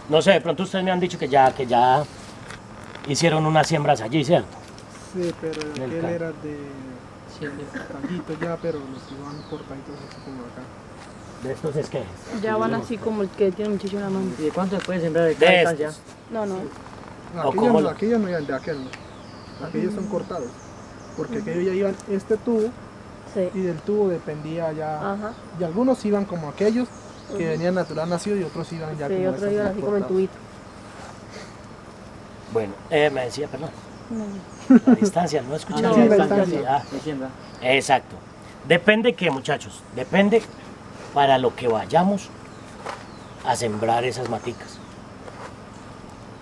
No sé, de pronto ustedes me han dicho que ya hicieron unas siembras allí, ¿cierto? Sí, pero En el aquel campo. era de caldito ya, pero los iban cortaditos así como acá. ¿De estos es qué? Ya van así como el que tiene muchísimo en la mano. ¿Y de cuánto se puede sembrar de De cada estos. distancia? No, no. No, ¿O cómo lo- aquellos no iban de aquel, no. Aquellos son cortados. Porque aquellos ya iban este tubo Sí. y del tubo dependía ya. Ajá. Y algunos iban como aquellos que venían natural nacido y otros iban ya Sí, como otros estos iban ya así como en cortados. tubito. Bueno, me decía, perdón, No. la distancia, ¿no escucharon? No, Sí, la distancia. Sí, ah, De siembra. exacto. Depende qué, muchachos, depende para lo que vayamos a sembrar esas maticas.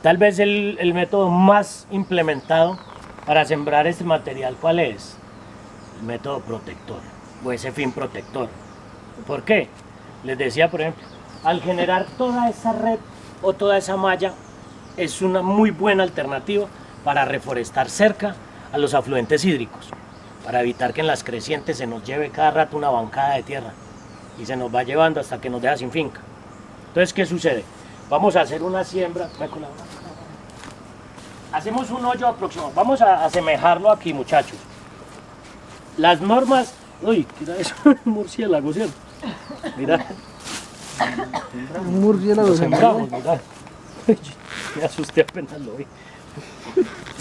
Tal vez el método más implementado para sembrar este material, ¿cuál es? El método protector, o ese fin protector. ¿Por qué? Les decía, por ejemplo, al generar toda esa red o toda esa malla, es una muy buena alternativa para reforestar cerca a los afluentes hídricos, para evitar que en las crecientes se nos lleve cada rato una bancada de tierra y se nos va llevando hasta que nos deja sin finca. Entonces, ¿qué sucede? Vamos a hacer una siembra. Hacemos un hoyo aproximado. Vamos a asemejarlo aquí, muchachos. Las normas. Uy, mira eso, un murciélago, ¿cierto? Mira, Un murciélago lo sembrado. sembramos, mira. Me asusté apenas lo vi.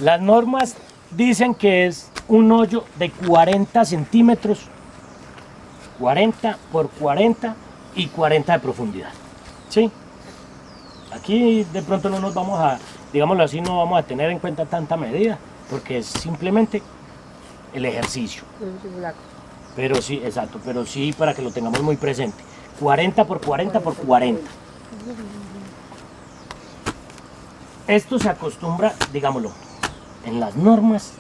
Las normas dicen que es un hoyo de 40 centímetros, 40 por 40 y 40 de profundidad. ¿Sí? Aquí de pronto no nos vamos a, digámoslo así, no vamos a tener en cuenta tanta medida, porque es simplemente el ejercicio. Pero sí, exacto, pero sí para que lo tengamos muy presente. 40 por 40 por 40. Esto se acostumbra, digámoslo, en las normas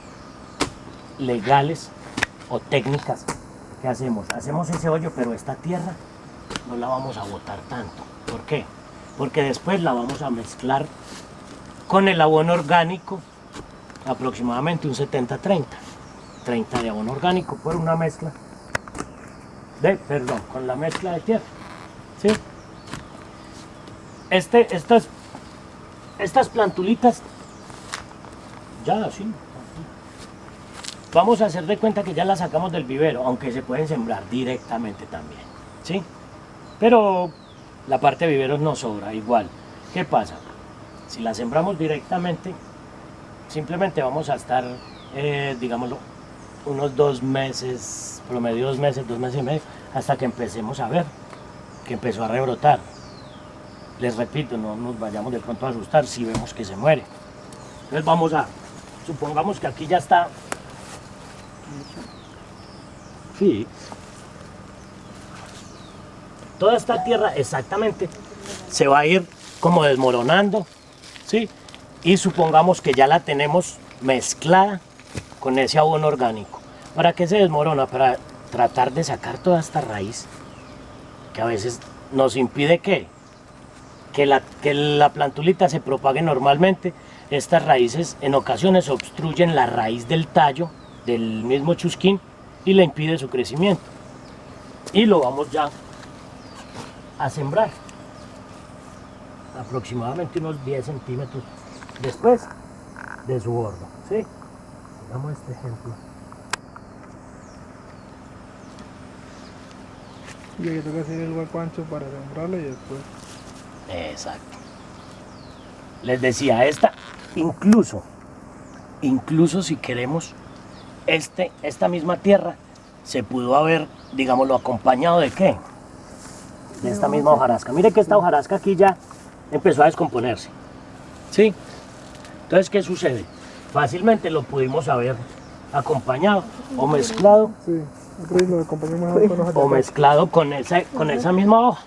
legales o técnicas que hacemos. Hacemos ese hoyo, pero esta tierra no la vamos a botar tanto. ¿Por qué? Porque después la vamos a mezclar con el abono orgánico, aproximadamente un 70-30. 30 de abono orgánico por una mezcla con la mezcla de tierra. ¿Sí? Estas plantulitas, ya así, vamos a hacer de cuenta que ya las sacamos del vivero, aunque se pueden sembrar directamente también, ¿sí? Pero la parte de viveros nos sobra igual. ¿Qué pasa? Si las sembramos directamente, simplemente vamos a estar, digámoslo, unos 2 meses, promedio 2 meses y medio, hasta que empecemos a ver que empezó a rebrotar. Les repito, no nos vayamos de pronto a asustar si vemos que se muere. Entonces supongamos que aquí ya está. Sí. Toda esta tierra exactamente se va a ir como desmoronando, ¿sí? Y supongamos que ya la tenemos mezclada con ese abono orgánico. ¿Para qué se desmorona? Para tratar de sacar toda esta raíz que a veces nos impide que la plantulita se propague normalmente. Estas raíces en ocasiones obstruyen la raíz del tallo del mismo chusquín y le impide su crecimiento. Y lo vamos ya a sembrar aproximadamente unos 10 centímetros después de su bordo, ¿sí? Damos este ejemplo. Y que toca hacer el hueco ancho para sembrarlo y después. Exacto. Les decía, esta, incluso si queremos, esta misma tierra se pudo haber, digámoslo, acompañado de qué? De esta misma hojarasca. Mire que esta hojarasca aquí ya empezó a descomponerse. ¿Sí? Entonces, ¿qué sucede? Fácilmente lo pudimos haber acompañado o mezclado Sí, nosotros lo acompañamos con hojas de o acá. mezclado con esa misma hoja.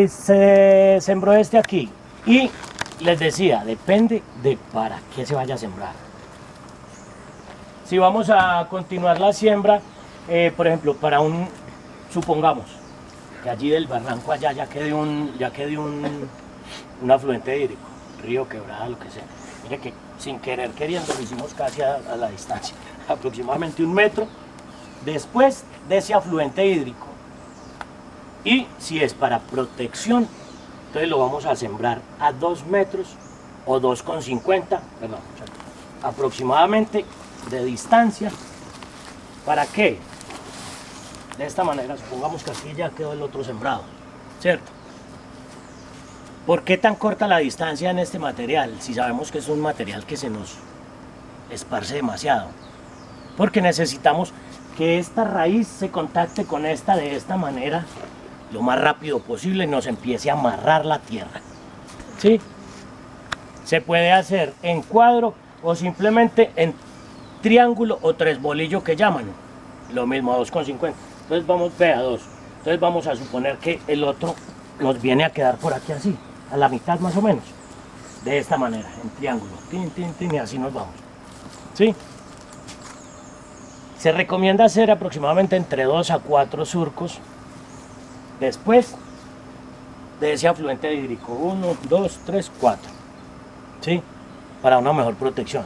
Se sembró este aquí y les decía, depende de para qué se vaya a sembrar. Si vamos a continuar la siembra, por ejemplo, supongamos que allí del barranco allá ya quede un afluente hídrico, río, quebrada, lo que sea. Mire que sin querer queriendo lo hicimos casi a la distancia, aproximadamente 1 metro después de ese afluente hídrico. Y si es para protección Entonces lo vamos a sembrar a 2 metros o 2,50, perdón, aproximadamente de distancia. ¿Para qué? De esta manera, supongamos que aquí ya quedó el otro sembrado, ¿cierto? ¿Por qué tan corta la distancia en este material? Si sabemos que es un material que se nos esparce demasiado. Porque necesitamos que esta raíz se contacte con esta de esta manera lo más rápido posible y nos empiece a amarrar la tierra. ¿Sí? Se puede hacer en cuadro o simplemente en triángulo o tres bolillos que llaman. Lo mismo, a 2,50. Entonces vamos, a 2. Entonces vamos a suponer que el otro nos viene a quedar por aquí así, a la mitad más o menos. De esta manera, en triángulo. Tin, tin, tin, y así nos vamos. ¿Sí? Se recomienda hacer aproximadamente entre 2 a 4 surcos después de ese afluente hídrico. 1, 2, 3, 4. ¿Sí? Para una mejor protección.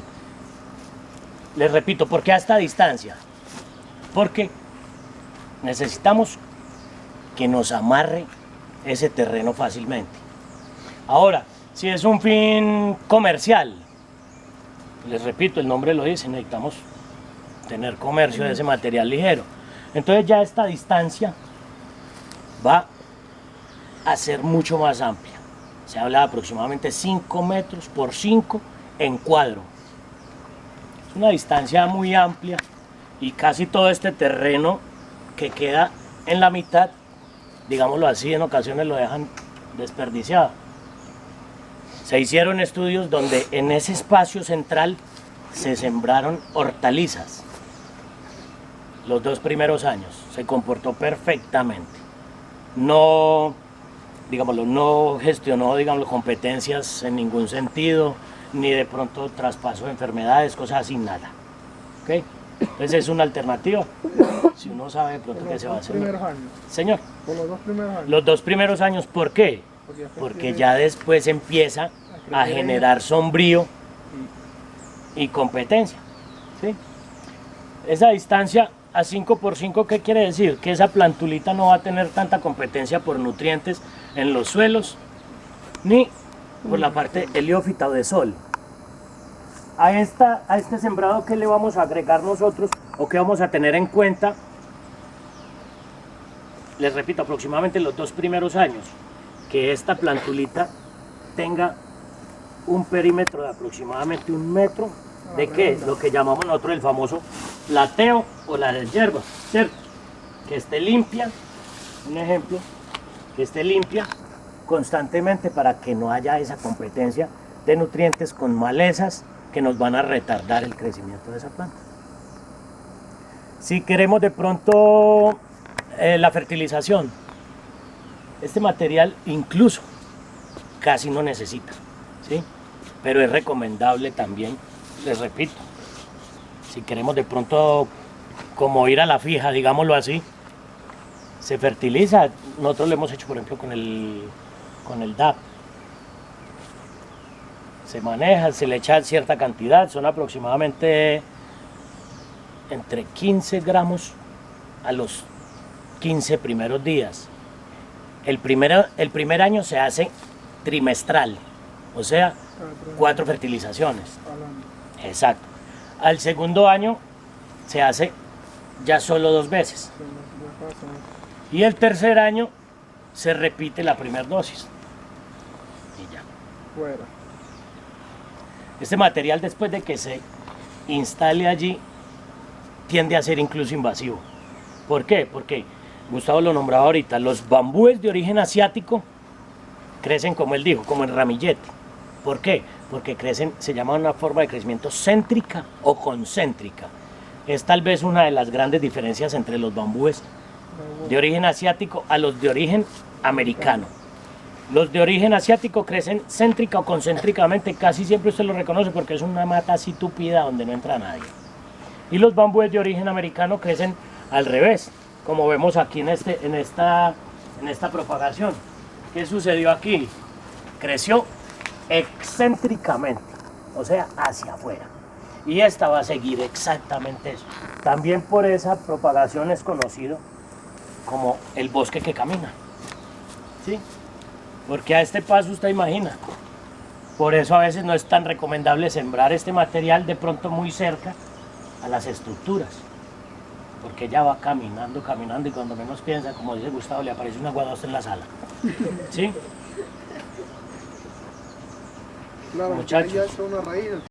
Les repito, ¿por qué a esta distancia? Porque necesitamos que nos amarre ese terreno fácilmente. Ahora, si es un fin comercial, les repito, el nombre lo dice, necesitamos tener comercio de ese material ligero. Entonces ya esta distancia va a ser mucho más amplia. Se habla de aproximadamente 5 metros por 5 en cuadro. Es una distancia muy amplia y casi todo este terreno que queda en la mitad, digámoslo así, en ocasiones lo dejan desperdiciado. Se hicieron estudios donde en ese espacio central se sembraron hortalizas. Los 2 primeros años se comportó perfectamente. No, digámoslo, no gestionó, digámoslo, competencias en ningún sentido, ni de pronto traspaso de enfermedades, cosas así, nada. ¿Ok? Entonces es una alternativa. Si uno sabe de pronto qué se va a hacer. Por los 2 primeros años. Señor. Por los 2 primeros años. Los 2 primeros años, ¿por qué? Porque ya después empieza a generar sombrío y competencia. ¿Sí? Esa distancia a 5 por 5, ¿qué quiere decir? Que esa plantulita no va a tener tanta competencia por nutrientes en los suelos, ni por la parte heliófita o de sol. A este sembrado, ¿qué le vamos a agregar nosotros o qué vamos a tener en cuenta? Les repito, aproximadamente los 2 primeros años, que esta plantulita tenga un perímetro de aproximadamente 1 metro. ¿De qué? Lo que llamamos nosotros el famoso lateo o la hierba, ¿cierto? Que esté limpia, un ejemplo, que esté limpia constantemente para que no haya esa competencia de nutrientes con malezas que nos van a retardar el crecimiento de esa planta. Si queremos de pronto la fertilización, este material incluso casi no necesita, ¿sí? Pero es recomendable también, les repito, si queremos de pronto como ir a la fija, digámoslo así, se fertiliza. Nosotros lo hemos hecho, por ejemplo, con el DAP. Se maneja, se le echa cierta cantidad, son aproximadamente entre 15 gramos a los 15 primeros días. El primer año se hace trimestral, o sea, 4 fertilizaciones. Exacto. Al segundo año se hace ya solo 2 veces. Y el tercer año se repite la primera dosis. Y ya. Fuera. Este material, después de que se instale allí, tiende a ser incluso invasivo. ¿Por qué? Porque Gustavo lo nombraba ahorita, los bambúes de origen asiático crecen, como él dijo, como en ramillete. ¿Por qué? Porque crecen, se llama una forma de crecimiento céntrica o concéntrica. Es tal vez una de las grandes diferencias entre los bambúes de origen asiático a los de origen americano. Los de origen asiático crecen céntrica o concéntricamente, casi siempre usted lo reconoce porque es una mata así tupida donde no entra nadie. Y los bambúes de origen americano crecen al revés, como vemos aquí en esta propagación. ¿Qué sucedió aquí? Creció excéntricamente, o sea, hacia afuera. Y esta va a seguir exactamente eso. También por esa propagación es conocido como el bosque que camina. ¿Sí? Porque a este paso usted imagina. Por eso a veces no es tan recomendable sembrar este material de pronto muy cerca a las estructuras. Porque ella va caminando, caminando y cuando menos piensa, como dice Gustavo, le aparece una guadaña en la sala. ¿Sí? Claro, Muchachos. ya está una raíz.